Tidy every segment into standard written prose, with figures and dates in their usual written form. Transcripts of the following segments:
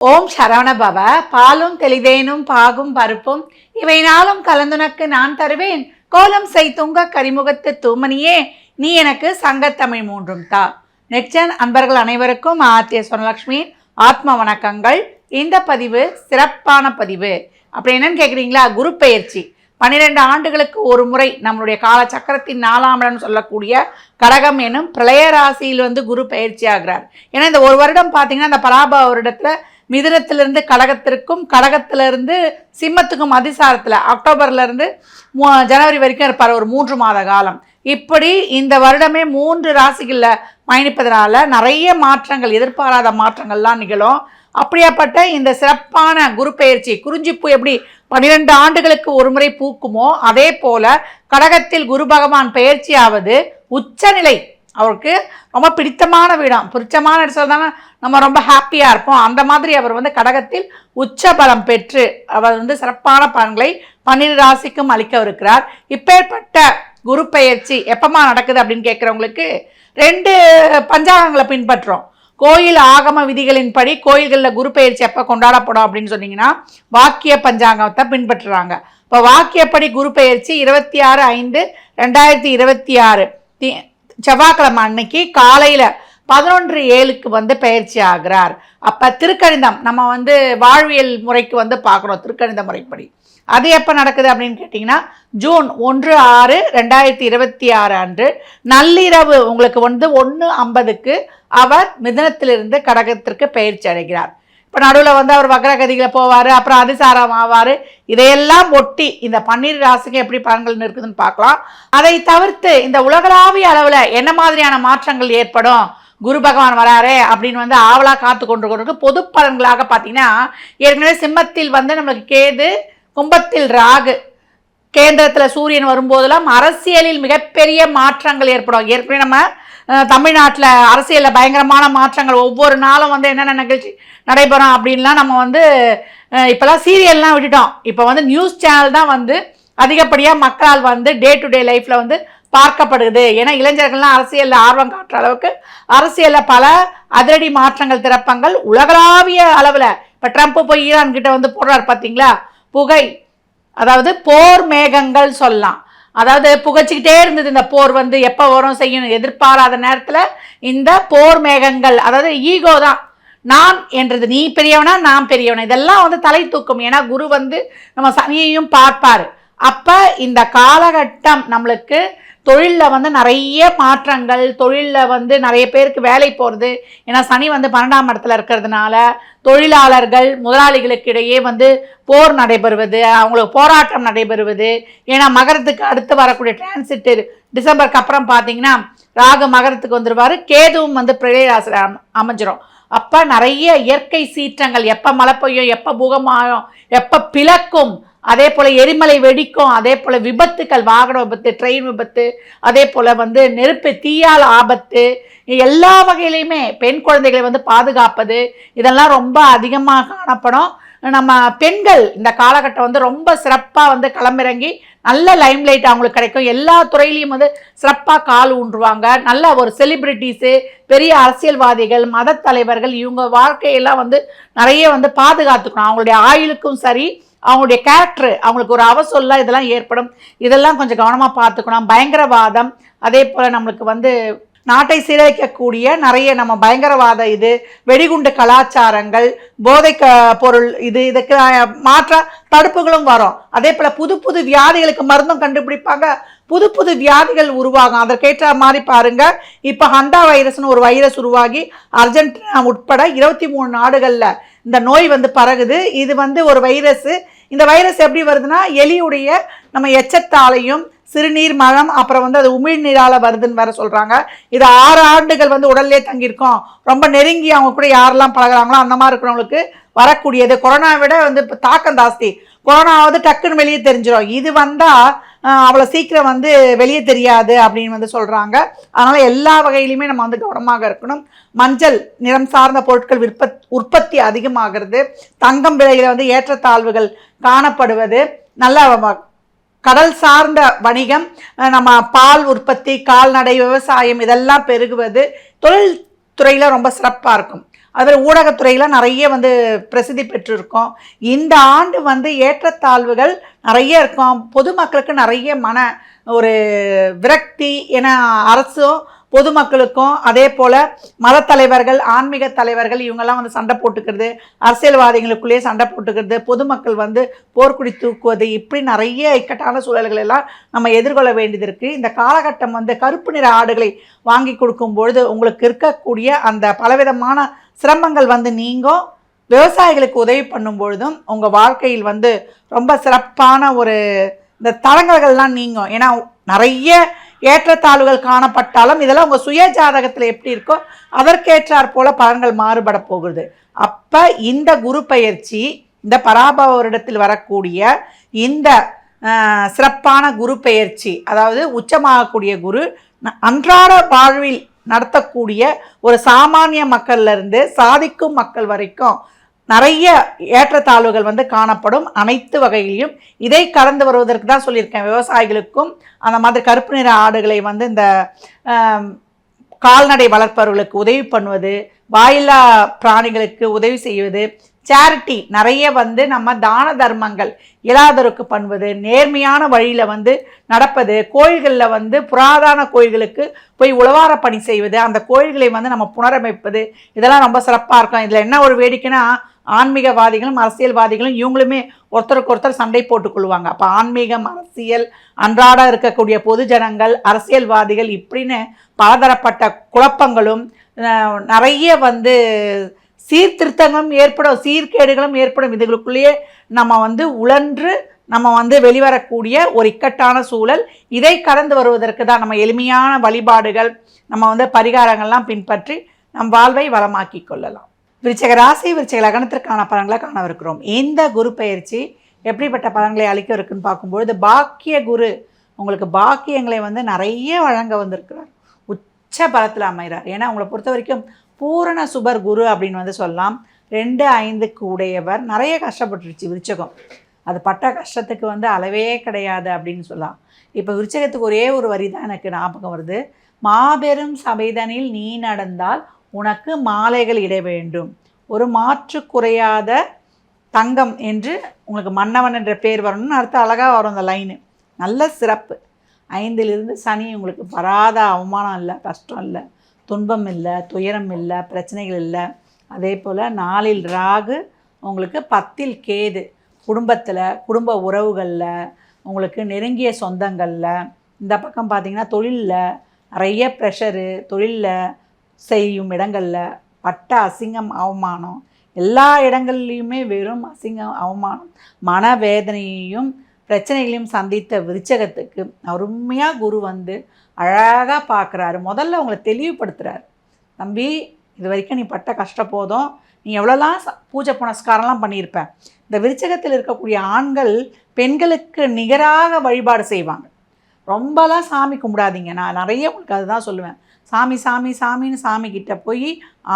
ஓம் சரவண பவ. பாலும் தெளிதேனும் பாகும் பருப்பும் இவை நாளும் கலந்துனக்கு நான் தருவேன். கோலம் செய்துங்க கரிமுகத்து தூமணியே, நீ எனக்கு சங்கத்தமிழ் மூன்றும் தா. நெக்ஸ்ட் அன்பர்கள் அனைவருக்கும் ஆர்த்திய சொர்ணலக்ஷ்மி ஆத்ம வணக்கங்கள். இந்த பதிவு சிறப்பான பதிவு. அப்படி என்னன்னு கேட்குறீங்களா? குரு பெயர்ச்சி 12 ஆண்டுகளுக்கு ஒரு முறை நம்மளுடைய காலச்சக்கரத்தின் 4ஆம் இடம் சொல்லக்கூடிய கடகம் எனும் பிரளய ராசியில் குரு பயிற்சி ஆகிறார். ஏன்னா இந்த ஒரு வருடம் பார்த்தீங்கன்னா இந்த பராப வருடத்தில் மிதுனத்திலிருந்து கடகத்திற்கும் கடகத்திலிருந்து சிம்மத்துக்கும் அதிசாரத்தில் அக்டோபர்லேருந்து ஜனவரி வரைக்கும் இருப்பார், ஒரு 3 மாத காலம். இப்படி இந்த வருடமே 3 ராசிகளில் பயணிப்பதனால நிறைய மாற்றங்கள், எதிர்பாராத மாற்றங்கள்லாம் நிகழும். அப்படியாப்பட்ட இந்த சிறப்பான குரு பெயர்ச்சி, குறிஞ்சிப்பூ எப்படி 12 ஆண்டுகளுக்கு ஒரு முறை பூக்குமோ அதே போல கடகத்தில் குரு பகவான் பெயர்ச்சியாவது உச்சநிலை. அவருக்கு ரொம்ப பிடித்தமான வீடம், பிடிச்சமான இடத்துல நம்ம ரொம்ப ஹாப்பியாக இருப்போம். அந்த மாதிரி அவர் கடகத்தில் உச்ச பலம் பெற்று அவர் சிறப்பான பலன்களை 12 ராசிக்கும் அளிக்கவிருக்கிறார். இப்பேற்பட்ட குரு பெயர்ச்சி எப்பமா நடக்குது அப்படின்னு கேட்குறவங்களுக்கு 2 பஞ்சாங்கங்களை பின்பற்றோம். கோயில் ஆகம விதிகளின்படி கோயில்களில் குரு பெயர்ச்சி எப்போ கொண்டாடப்படும் அப்படின்னு சொன்னீங்கன்னா வாக்கிய பஞ்சாங்கத்தை பின்பற்றுறாங்க. இப்போ வாக்கியப்படி குரு பெயர்ச்சி 26/5/2026 செவ்வாய்க்கிழமை அன்னைக்கு காலையில் 11:07 பெயர்ச்சி ஆகிறார். அப்போ திருக்கணிதம் நம்ம வாழ்வியல் முறைக்கு பார்க்குறோம். திருக்கணித முறைப்படி அது எப்போ நடக்குது அப்படின்னு கேட்டிங்கன்னா ஜூன் 1/6/2026 அன்று நள்ளிரவு உங்களுக்கு 1:50 அவர் மிதுனத்திலிருந்து கடகத்திற்கு பெயர்ச்சி அடைகிறார். இப்போ நடுவில் அவர் வக்ரகதிகளை போவார், அப்புறம் அதிசாரம் ஆவார். இதையெல்லாம் ஒட்டி இந்த 12 ராசிக்கு எப்படி பலன்கள் இருக்குதுன்னு பார்க்கலாம். அதை தவிர்த்து இந்த உலகளாவிய அளவில் என்ன மாதிரியான மாற்றங்கள் ஏற்படும், குரு பகவான் வராரே அப்படின்னு ஆவலாக காத்து கொண்டு பொது பலன்களாக பார்த்தீங்கன்னா ஏற்கனவே சிம்மத்தில் நம்மளுக்கு கேது, கும்பத்தில் ராகு, கேந்திரத்தில் சூரியன் வரும்போதெல்லாம் அரசியலில் மிகப்பெரிய மாற்றங்கள் ஏற்படும். ஏற்கனவே நம்ம தமிழ்நாட்டில் அரசியலில் பயங்கரமான மாற்றங்கள், ஒவ்வொரு நாளும் என்னென்ன நிகழ்ச்சி நடைபெறும் அப்படின்லாம் நம்ம இப்போலாம் சீரியல்லாம் விட்டுட்டோம். இப்போ நியூஸ் சேனல் தான் அதிகப்படியாக மக்களால் டே டு டே லைஃப்பில் பார்க்கப்படுது. ஏன்னா இளைஞர்கள்லாம் அரசியலில் ஆர்வம் காட்டுற அளவுக்கு அரசியலில் பல அதிரடி மாற்றங்கள், திறப்பங்கள் உலகளாவிய அளவில். இப்போ ட்ரம்ப் போய் ஈரான் கிட்ட போடுறாரு பார்த்தீங்களா, புகை, அதாவது போர் மேகங்கள் சொல்லலாம். அதாவது புகைச்சிக்கிட்டே இருந்தது இந்த போர், எப்போ வரும் செய்யணும் எதிர்பாராத நேரத்தில் இந்த போர் மேகங்கள், அதாவது ஈகோ தான், நான் என்றது, நீ பெரியவனா நான் பெரியவனா, இதெல்லாம் தலை தூக்கும். ஏன்னா குரு நம்ம சனியையும் பார்ப்பார். அப்போ இந்த காலகட்டம் நம்மளுக்கு தொழிலில் நிறைய மாற்றங்கள், தொழிலில் நிறைய பேருக்கு வேலை போகிறது. ஏன்னா சனி 12ஆம் இடத்துல இருக்கிறதுனால தொழிலாளர்கள் முதலாளிகளுக்கு இடையே போர் நடைபெறுவது, அவங்களுக்கு போராட்டம் நடைபெறுவது. ஏன்னா மகரத்துக்கு அடுத்து வரக்கூடிய டிரான்சிட் டிசம்பருக்கு அப்புறம் பார்த்தீங்கன்னா ராகு மகரத்துக்கு வந்துடுவார், கேதுவும் பிரளய ராசியில் அமைஞ்சிரும். அப்போ நிறைய இயற்கை சீற்றங்கள், எப்போ மழை பெய்யும், எப்போ பூகமாகும், எப்போ பிளக்கும், அதே போல் எரிமலை வெடிக்கும், அதே போல் விபத்துக்கள், வாகன விபத்து, ட்ரெயின் விபத்து, அதே போல் நெருப்பு, தீயால் ஆபத்து, எல்லா வகையிலையுமே பெண் குழந்தைகளை பாதுகாப்பது, இதெல்லாம் ரொம்ப அதிகமாக காணப்படும். நம்ம பெண்கள் இந்த காலகட்டம் ரொம்ப சிறப்பாக களமிறங்கி நல்ல லைம்லைட் அவங்களுக்கு கிடைக்கும். எல்லா துறையிலையும் சிறப்பாக கால் ஊன்றுவாங்க. நல்ல ஒரு செலிபிரிட்டிஸு, பெரிய அரசியல்வாதிகள், மத தலைவர்கள், இவங்க வாழ்க்கையெல்லாம் நிறைய பாதுகாத்துக்கணும். அவங்களுடைய ஆயுளுக்கும் சரி, அவங்களுடைய கேரக்டர், அவங்களுக்கு ஒரு அவசொல்ல இதெல்லாம் ஏற்படும். இதெல்லாம் கொஞ்சம் கவனமாக பார்த்துக்கணும். பயங்கரவாதம், அதே போல் நம்மளுக்கு நாட்டை சீரழிக்கக்கூடிய நிறைய நம்ம பயங்கரவாத, இது வெடிகுண்டு கலாச்சாரங்கள், போதை பொருள், இதுக்கு மாற்ற தடுப்புகளும் வரும். அதே போல் புது புது வியாதிகளுக்கு மருந்தும் கண்டுபிடிப்பாங்க, புது புது வியாதிகள் உருவாகும். அதற்கேற்ற மாதிரி பாருங்க, இப்போ ஹண்டா வைரஸ்னு ஒரு வைரஸ் உருவாகி அர்ஜென்டினா உட்பட 23 நாடுகளில் இந்த நோய் பரகுது. இது ஒரு வைரஸ். இந்த வைரஸ் எப்படி வருதுன்னா எலியுடைய நம்ம எச்சத்தாலையும் சிறுநீர், மலம், அப்புறம் அது உமிழ்நீரால் வருதுன்னு வேற சொல்கிறாங்க. இது 6 ஆண்டுகள் உடல்லே தங்கியிருக்கோம். ரொம்ப நெருங்கி அவங்க கூட யாரெல்லாம் பழகிறாங்களோ அந்த மாதிரி இருக்கிறவங்களுக்கு வரக்கூடியது. கொரோனா விட இப்போ தாக்கம் ஜாஸ்தி. கொரோனாவது டக்குன்னு வெளியே தெரிஞ்சிடும், இது வந்தால் அவ்வளோ சீக்கிரம் வெளியே தெரியாது அப்படின்னு சொல்கிறாங்க. அதனால் எல்லா வகையிலையுமே நம்ம கவனமாக இருக்கணும். மஞ்சள் நிறம் சார்ந்த பொருட்கள் உற்பத்தி அதிகமாகிறது. தங்கம் விலையில் ஏற்றத்தாழ்வுகள் காணப்படுவது, நல்ல கடல் சார்ந்த வணிகம், நம்ம பால் உற்பத்தி, கால்நடை, விவசாயம் இதெல்லாம் பெருகுவது, தொழில் துறையில் ரொம்ப சிறப்பாக இருக்கும். அதில் ஊடகத்துறையில் நிறைய வந்து பிரசித்தி பெற்றிருக்கோம். இந்த ஆண்டு வந்து ஏற்றத்தாழ்வுகள் நிறைய இருக்கும். பொதுமக்களுக்கு நிறைய ஒரு விரக்தி என அரசும் பொதுமக்களுக்கும் அதே போல் மத தலைவர்கள், ஆன்மீக தலைவர்கள் இவங்கெல்லாம் வந்து சண்டை போட்டுக்கிறது, அரசியல்வாதிகளுக்குள்ளேயே சண்டை போட்டுக்கிறது, பொதுமக்கள் வந்து போர்க்குடி தூக்குவது, இப்படி நிறைய இக்கட்டான சூழல்கள் எல்லாம் நம்ம எதிர்கொள்ள வேண்டியது இருக்குது. இந்த காலகட்டம் வந்து கருப்பு நிற ஆடுகளை வாங்கி கொடுக்கும்பொழுது உங்களுக்கு இருக்கக்கூடிய அந்த பலவிதமான சிரமங்கள் வந்து நீங்கும். விவசாயிகளுக்கு உதவி பண்ணும் பொழுதும் உங்கள் வாழ்க்கையில் வந்து ரொம்ப சிறப்பான ஒரு இந்த தடங்கல்கள்லாம் நீங்கும். ஏன்னா நிறைய ஏற்றத்தாழ்வுகள் காணப்பட்டாலும் இதெல்லாம் உங்கள் சுய ஜாதகத்தில் எப்படி இருக்கோ அதற்கேற்றாற் போல பலன்கள் மாறுபட போகுது. அப்போ இந்த குரு பயிற்சி, இந்த பராபவ வருடத்தில் வரக்கூடிய இந்த சிறப்பான குரு பெயர்ச்சி, அதாவது உச்சமாகக்கூடிய குரு அன்றாட வாழ்வில் நடத்தக்கூடிய ஒரு சாமானிய மக்கள்லேருந்து சாதிக்கும் மக்கள் வரைக்கும் நிறைய ஏற்றத்தாழ்வுகள் வந்து காணப்படும். அனைத்து வகையிலையும் இதை கடந்து வருவதற்கு தான் சொல்லியிருக்கேன். விவசாயிகளுக்கும் அந்த மாதிரி கருப்பு நிற ஆடுகளை வந்து இந்த கால்நடை வளர்ப்பவர்களுக்கு உதவி பண்ணுவது, வாயில்லா பிராணிகளுக்கு உதவி செய்வது, சேரிட்டி நிறைய வந்து நம்ம தான தர்மங்கள் இயலாதோருக்கு பண்ணுவது, நேர்மையான வழியில் வந்து நடப்பது, கோயில்களில் வந்து புராதன கோயில்களுக்கு போய் உழவார பணி செய்வது, அந்த கோயில்களை வந்து நம்ம புனரமைப்பது, இதெல்லாம் ரொம்ப சிறப்பாக இருக்கும். இதில் என்ன ஒரு வேடிக்கைன்னா ஆன்மீகவாதிகளும் அரசியல்வாதிகளும் இவங்களுமே ஒருத்தருக்கு ஒருத்தர் சண்டை போட்டுக்கொள்வாங்க. அப்போ ஆன்மீகம், அரசியல், அன்றாட இருக்கக்கூடிய பொது ஜனங்கள், அரசியல்வாதிகள் இப்படின்னு பலதரப்பட்ட குழப்பங்களும் நிறைய வந்து சீர்திருத்தங்களும் ஏற்படும், சீர்கேடுகளும் ஏற்படும். இதுகளுக்குள்ளேயே நம்ம வந்து உழன்று நம்ம வந்து வெளிவரக்கூடிய ஒரு இக்கட்டான சூழல். இதை கடந்து வருவதற்கு தான் நம்ம எளிமையான வழிபாடுகள், நம்ம வந்து பரிகாரங்கள்லாம் பின்பற்றி நம் வாழ்வை வளமாக்கி கொள்ளலாம். விருச்சிக ராசி, விருச்சிக லக்னத்திற்கான பலன்களை காணவிருக்கிறோம். இந்த குரு பயிற்சி எப்படிப்பட்ட பலன்களை அளிக்க இருக்குன்னு பார்க்கும்பொழுது, பாக்கிய குரு உங்களுக்கு பாக்கியங்களை வந்து நிறைய வழங்க வந்திருக்கிறார். உச்ச பலத்தில் அமைகிறார். ஏன்னா உங்களை பொறுத்த வரைக்கும் பூரண சுபர் குரு அப்படின்னு வந்து சொல்லலாம். 2-5க்கு உடையவர். நிறைய கஷ்டப்பட்டுருச்சு விருச்சகம். அது பட்ட கஷ்டத்துக்கு வந்து அளவே கிடையாது அப்படின்னு சொல்லலாம். இப்போ விருச்சகத்துக்கு ஒரே ஒரு வரி தான் எனக்கு ஞாபகம் வருது. மாபெரும் சபைதனில் நீ நடந்தால் உனக்கு மாலைகள் இட வேண்டும், ஒரு மாற்று குறையாத தங்கம் என்று உங்களுக்கு மன்னவன் என்ற பேர் வரணும்னு அர்த்தம். அழகாக வரும் அந்த லைனு. நல்ல சிறப்பு. 5லிருந்து சனி உங்களுக்கு வராத அவமானம் இல்லை, கஷ்டம் இல்லை, துன்பம் இல்லை, துயரம் இல்லை, பிரச்சனைகள் இல்லை. அதே போல் 4ல் ராகு, உங்களுக்கு 10ல் கேது. குடும்பத்தில், குடும்ப உறவுகளில், உங்களுக்கு நெருங்கிய சொந்தங்களில், இந்த பக்கம் பார்த்திங்கன்னா தொழிலில் நிறைய ப்ரெஷரு, தொழிலில் செய்யும் இடங்களில் பட்ட அசிங்கம், அவமானம், எல்லா இடங்கள்லையுமே வெறும் அசிங்கம், அவமானம், மனவேதனையையும் பிரச்சனைகளையும் சந்தித்த விருச்சகத்துக்கு அருமையாக குரு வந்து அழகாக பார்க்குறாரு. முதல்ல அவங்களை தெளிவுபடுத்துகிறார். தம்பி, இது வரைக்கும் நீ பட்ட கஷ்டம் போதும், நீ எவ்வளோலாம் பூஜை புனஸ்காரம்லாம் பண்ணியிருப்ப. இந்த விருச்சகத்தில் இருக்கக்கூடிய ஆண்கள் பெண்களுக்கு நிகராக வழிபாடு செய்வாங்க. ரொம்பலாம் சாமி கும்பிடாதீங்க. நான் நிறைய உங்களுக்கு அதுதான் சொல்லுவேன். சாமி சாமி சாமின்னு சாமிக்கிட்ட போய்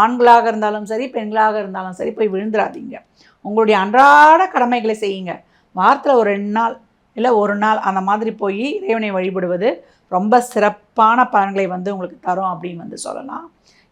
ஆண்களாக இருந்தாலும் சரி, பெண்களாக இருந்தாலும் சரி போய் விழுந்துடாதீங்க. உங்களுடைய அன்றாட கடமைகளை செய்யுங்க. வாரத்தில் ஒரு 2 நாள் இல்லை 1 நாள் அந்த மாதிரி போய் இறைவனை வழிபடுவது ரொம்ப சிறப்பான பலன்களை வந்து உங்களுக்கு தரும் அப்படின்னு வந்து சொல்லலாம்.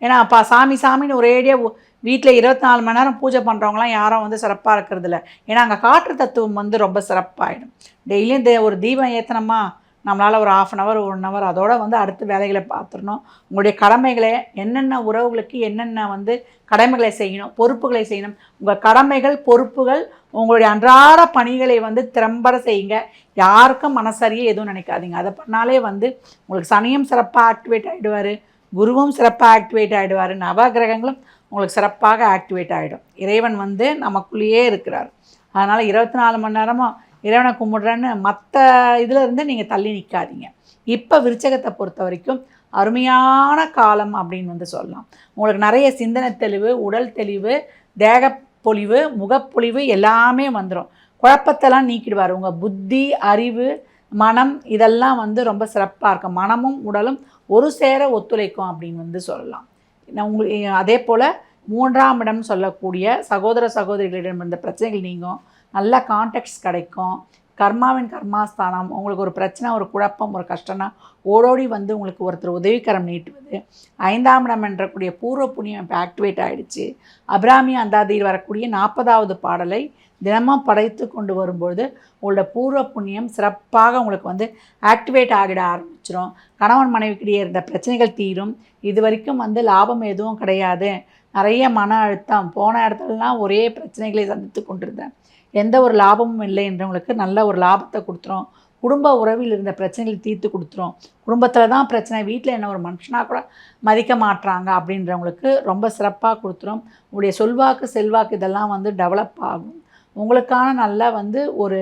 ஏன்னா அப்போ சாமி சாமின்னு ஒரேடியாக வீட்டில் 24 மணி நேரம் பூஜை பண்ணுறவங்களாம் யாரும் வந்து சிறப்பாக இருக்கிறது இல்லை. ஏன்னா அங்கே காற்று தத்துவம் வந்து ரொம்ப சிறப்பாகிடும். டெய்லியும் ஒரு தீபம் ஏற்றினோமா, நம்மளால் ஒரு 1/2 hour 1 hour அதோட வந்து அடுத்த வேலைகளை பார்த்துடணும். உங்களுடைய கடமைகளை, என்னென்ன உறவுகளுக்கு என்னென்ன வந்து கடமைகளை செய்யணும், பொறுப்புகளை செய்யணும். உங்கள் கடமைகள், பொறுப்புகள், உங்களுடைய அன்றாட பணிகளை வந்து திறம்பட செய்யுங்க. யாருக்கும் மனசரியே எதுவும் நினைக்காதீங்க. அதை பண்ணாலே வந்து உங்களுக்கு சனியும் சிறப்பாக ஆக்டிவேட் ஆகிடுவார், குருவும் சிறப்பாக ஆக்டிவேட் ஆகிடுவார், நவகிரகங்களும் உங்களுக்கு சிறப்பாக ஆக்டிவேட் ஆகிடும். இறைவன் வந்து நமக்குள்ளேயே இருக்கிறார். அதனால் 24 மணி நேரமும் இறைவனை கும்பிட்றேன்னு மற்ற இதில் இருந்து நீங்கள் தள்ளி நிற்காதீங்க. இப்போ விருச்சகத்தை பொறுத்த வரைக்கும் அருமையான காலம் அப்படின்னு வந்து சொல்லலாம். உங்களுக்கு நிறைய சிந்தனை தெளிவு, உடல் தெளிவு, தேகப்பொலிவு, முகப்பொலிவு எல்லாமே வந்துடும். குழப்பத்தெல்லாம் நீக்கிடுவார். உங்கள் புத்தி, அறிவு, மனம் இதெல்லாம் வந்து ரொம்ப சிறப்பாக இருக்கும். மனமும் உடலும் ஒரு சேர ஒத்துழைக்கும் அப்படின்னு வந்து சொல்லலாம். உங்களுக்கு அதே போல் 3ஆம் இடம் சொல்லக்கூடிய சகோதர சகோதரிகளிடம் இருந்த பிரச்சனைகள் நீங்கும். நல்ல கான்டாக்ட்ஸ் கிடைக்கும். கர்மாவின் கர்மாஸ்தானம். உங்களுக்கு ஒரு பிரச்சனை, ஒரு குழப்பம், ஒரு கஷ்டம்னா ஓடோடி வந்து உங்களுக்கு ஒருத்தர் உதவிக்கரம் நீட்டுவது. 5ஆம் இடம் என்றக்கூடிய பூர்வ புண்ணியம் இப்போ ஆக்டிவேட் ஆகிடுச்சு. அபிராமி அந்தாதியில் வரக்கூடிய 40வது பாடலை தினமும் படைத்து கொண்டு வரும்பொழுது உங்களோட பூர்வ புண்ணியம் சிறப்பாக உங்களுக்கு வந்து ஆக்டிவேட் ஆகிட ஆரம்பிச்சிடும். கணவன் மனைவிக்கிடையே இருந்த பிரச்சனைகள் தீரும். இது வரைக்கும் வந்து லாபம் எதுவும் கிடையாது, நிறைய மன அழுத்தம், போன இடத்துலலாம் ஒரே பிரச்சனைகளை சந்தித்து கொண்டிருந்தேன், எந்த ஒரு லாபமும் இல்லை என்றவங்களுக்கு நல்ல ஒரு லாபத்தை கொடுத்துரும். குடும்ப உறவில் இருந்த பிரச்சனைகள் தீர்த்து கொடுத்துரும். குடும்பத்தில் தான் பிரச்சனை, வீட்டில் என்ன ஒரு மனுஷனாக கூட மதிக்க மாட்டுறாங்க அப்படின்றவங்களுக்கு ரொம்ப சிறப்பாக கொடுத்துரும். உங்களுடைய சொல்வாக்கு செல்வாக்கு இதெல்லாம் வந்து டெவலப் ஆகும். உங்களுக்கான நல்ல வந்து ஒரு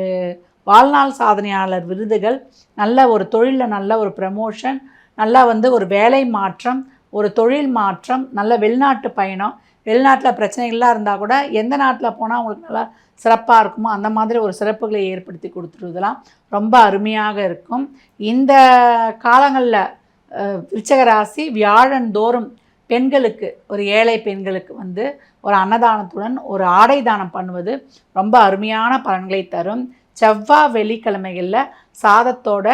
வாழ்நாள் சாதனையாளர் விருதுகள், நல்ல ஒரு தொழிலில் நல்ல ஒரு ப்ரமோஷன், நல்லா வந்து ஒரு வேலை மாற்றம், ஒரு தொழில் மாற்றம், நல்ல வெளிநாட்டு பயணம், வெளிநாட்டில் பிரச்சனைகள்லாம் இருந்தால் கூட எந்த நாட்டில் போனால் உங்களுக்கு நல்லா சிறப்பாக இருக்குமோ அந்த மாதிரி ஒரு சிறப்புகளை ஏற்படுத்தி கொடுத்துருதெல்லாம் ரொம்ப அருமையாக இருக்கும். இந்த காலங்களில் விருச்சிக ராசி வியாழந்தோறும் பெண்களுக்கு, ஒரு ஏழை பெண்களுக்கு வந்து ஒரு அன்னதானத்துடன் ஒரு ஆடை தானம் பண்ணுவது ரொம்ப அருமையான பலன்களை தரும். செவ்வாய் வெள்ளிக்கிழமைகளில் சாதத்தோட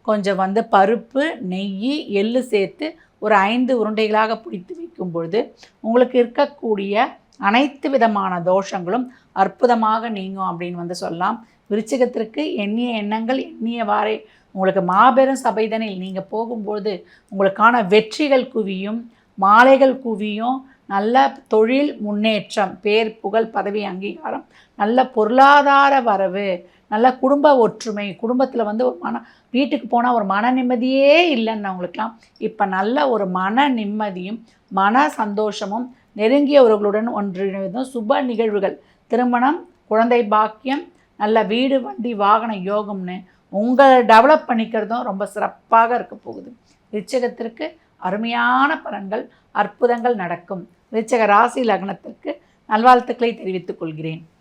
கொஞ்சம் வந்து பருப்பு, நெய், எள்ளு சேர்த்து ஒரு 5 உருண்டைகளாக பிடித்து வைக்கும் பொழுது உங்களுக்கு இருக்கக்கூடிய அனைத்து விதமான தோஷங்களும் அற்புதமாக நீங்கும் அப்படின்னு வந்து சொல்லலாம். விருச்சிகத்திற்கு எண்ணிய எண்ணங்கள் எண்ணியவாறே உங்களுக்கு மாபெரும் சபைதனில் நீங்கள் போகும்போது உங்களுக்கான வெற்றிகள் குவியும், மாலைகள் குவியும், நல்ல தொழில் முன்னேற்றம், பேர் புகழ் பதவி அங்கீகாரம், நல்ல பொருளாதார வரவு, நல்ல குடும்ப ஒற்றுமை, குடும்பத்தில் வந்து ஒரு வீட்டுக்கு போனால் ஒரு மன நிம்மதியே இல்லைன்னவங்களுக்கெல்லாம் இப்போ நல்ல ஒரு மன நிம்மதியும் மன சந்தோஷமும், நெருங்கியவர்களுடன் ஒன்றிணைவதும், சுப நிகழ்வுகள், திருமணம், குழந்தை பாக்கியம், நல்ல வீடு வண்டி வாகன யோகம்னு உங்களை டெவலப் பண்ணிக்கிறதும் ரொம்ப சிறப்பாக இருக்க போகுது. விருச்சிகத்திற்கு அருமையான பலன்கள், அற்புதங்கள் நடக்கும். விருச்சிக ராசி லக்னத்திற்கு நல்வாழ்த்துக்களை தெரிவித்துக் கொள்கிறேன்.